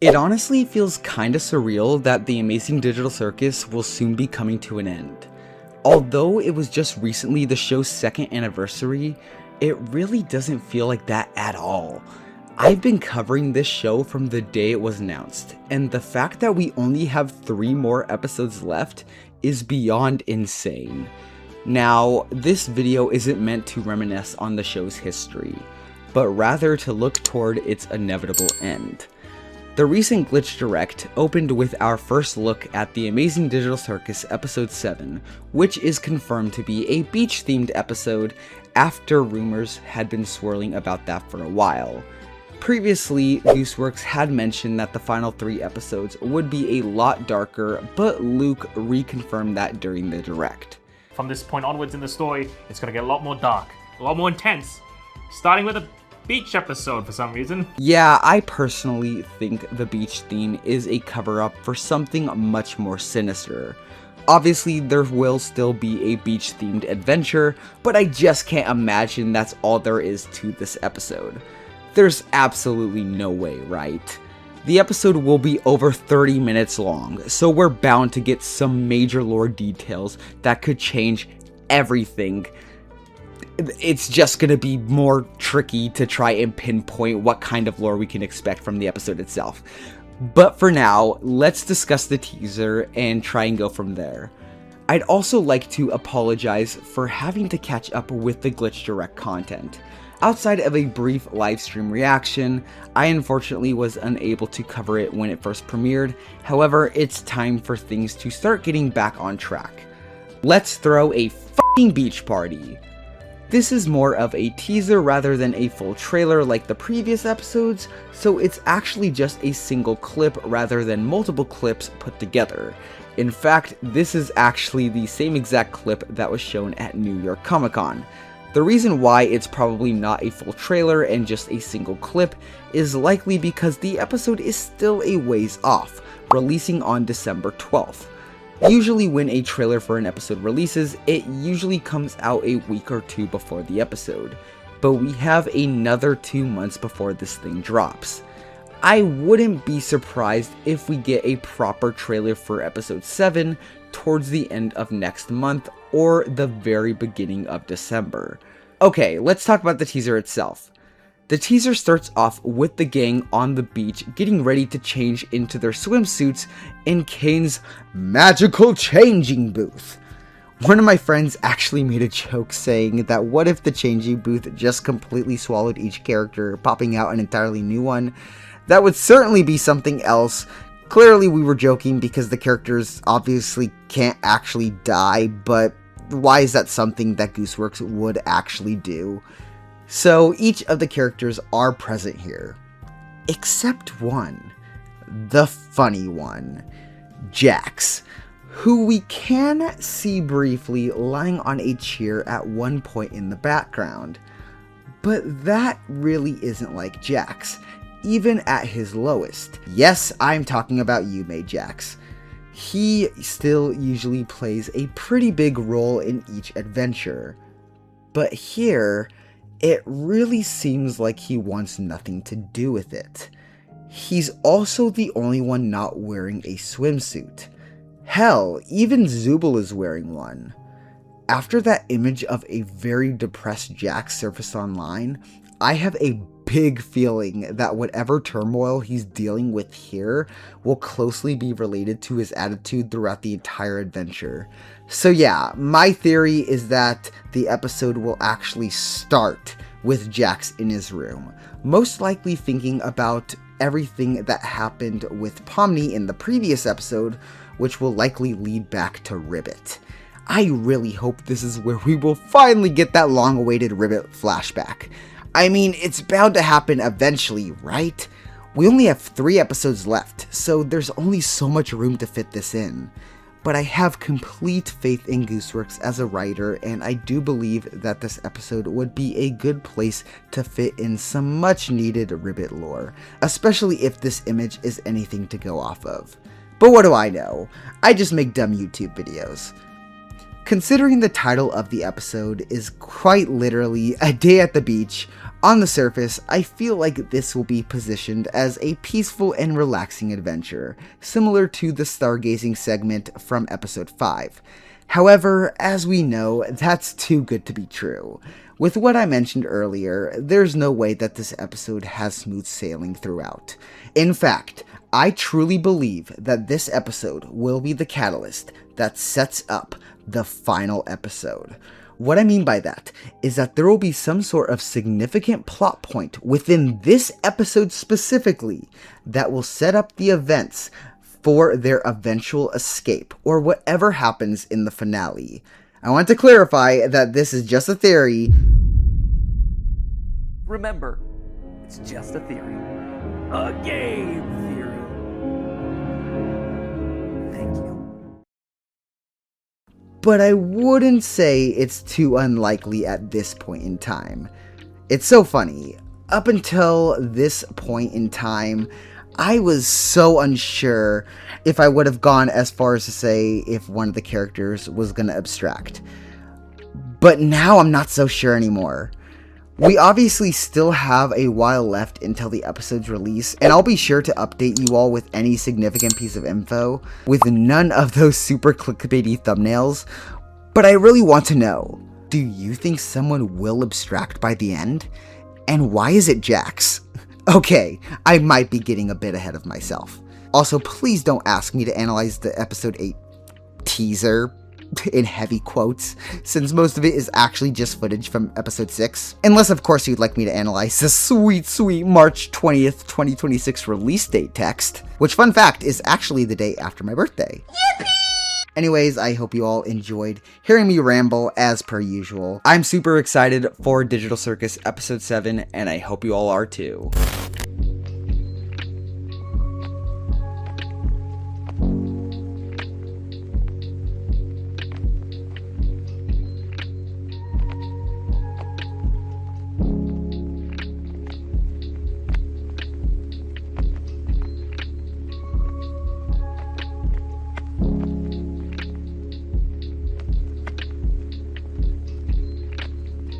It honestly feels kinda surreal that the Amazing Digital Circus will soon be coming to an end. Although it was just recently the show's second anniversary, it really doesn't feel like that at all. I've been covering this show from the day it was announced, and the fact that we only have 3 more episodes left is beyond insane. Now, this video isn't meant to reminisce on the show's history, but rather to look toward its inevitable end. The recent Glitch Direct opened with our first look at the Amazing Digital Circus episode 7, which is confirmed to be a beach-themed episode after rumors had been swirling about that for a while. Previously, Gooseworks had mentioned that the final 3 episodes would be a lot darker, but Luke reconfirmed that during the Direct. From this point onwards in the story, it's going to get a lot more dark, a lot more intense, starting with a beach episode for some reason. Yeah, I personally think the beach theme is a cover-up for something much more sinister. Obviously, there will still be a beach-themed adventure, but I just can't imagine that's all there is to this episode. There's absolutely no way, right? The episode will be over 30 minutes long, so we're bound to get some major lore details that could change everything. It's just gonna be more tricky to try and pinpoint what kind of lore we can expect from the episode itself. But for now, let's discuss the teaser and try and go from there. I'd also like to apologize for having to catch up with the Glitch Direct content. Outside of a brief livestream reaction, I unfortunately was unable to cover it when it first premiered. However, it's time for things to start getting back on track. Let's throw a fucking beach party! This is more of a teaser rather than a full trailer like the previous episodes, so it's actually just a single clip rather than multiple clips put together. In fact, this is actually the same exact clip that was shown at New York Comic Con. The reason why it's probably not a full trailer and just a single clip is likely because the episode is still a ways off, releasing on December 12th. Usually when a trailer for an episode releases, it usually comes out a week or 2 before the episode, but we have another 2 months before this thing drops. I wouldn't be surprised if we get a proper trailer for episode 7 towards the end of next month or the very beginning of December. Okay, let's talk about the teaser itself. The teaser starts off with the gang on the beach getting ready to change into their swimsuits in Kane's magical changing booth. One of my friends actually made a joke saying that what if the changing booth just completely swallowed each character, popping out an entirely new one? That would certainly be something else. Clearly we were joking because the characters obviously can't actually die, but why is that something that Gooseworks would actually do? So each of the characters are present here, except one, the funny one, Jax, who we can see briefly lying on a chair at one point in the background. But that really isn't like Jax, even at his lowest. Yes, I'm talking about you, Jax. He still usually plays a pretty big role in each adventure, but here, it really seems like he wants nothing to do with it. He's also the only one not wearing a swimsuit. Hell, even Zubul is wearing one. After that image of a very depressed Jax surfaced online, I have a big feeling that whatever turmoil he's dealing with here will closely be related to his attitude throughout the entire adventure. So yeah, my theory is that the episode will actually start with Jax in his room, most likely thinking about everything that happened with Pomni in the previous episode, which will likely lead back to Ribbit. I really hope this is where we will finally get that long-awaited Ribbit flashback. I mean, it's bound to happen eventually, right? We only have 3 episodes left, so there's only so much room to fit this in. But I have complete faith in Gooseworks as a writer, and I do believe that this episode would be a good place to fit in some much needed Ribbit lore, especially if this image is anything to go off of. But what do I know? I just make dumb YouTube videos. Considering the title of the episode is quite literally A Day at the Beach, on the surface, I feel like this will be positioned as a peaceful and relaxing adventure, similar to the stargazing segment from episode 5. However, as we know, that's too good to be true. With what I mentioned earlier, there's no way that this episode has smooth sailing throughout. In fact, I truly believe that this episode will be the catalyst that sets up the final episode. What I mean by that is that there will be some sort of significant plot point within this episode specifically that will set up the events for their eventual escape, or whatever happens in the finale. I want to clarify that this is just a theory. Remember, it's just a theory. A game theory. Thank you. But I wouldn't say it's too unlikely at this point in time. It's so funny. Up until this point in time, I was so unsure if I would have gone as far as to say if one of the characters was gonna abstract. But now I'm not so sure anymore. We obviously still have a while left until the episode's release, and I'll be sure to update you all with any significant piece of info, with none of those super clickbaity thumbnails. But I really want to know, do you think someone will abstract by the end? And why is it Jax? Okay, I might be getting a bit ahead of myself. Also, please don't ask me to analyze the episode 8 teaser, in heavy quotes, since most of it is actually just footage from episode 6. Unless, of course, you'd like me to analyze the sweet March 20th, 2026 release date text, which, fun fact, is actually the day after my birthday. Yippee! Anyways, I hope you all enjoyed hearing me ramble as per usual. I'm super excited for Digital Circus episode 7, and I hope you all are too.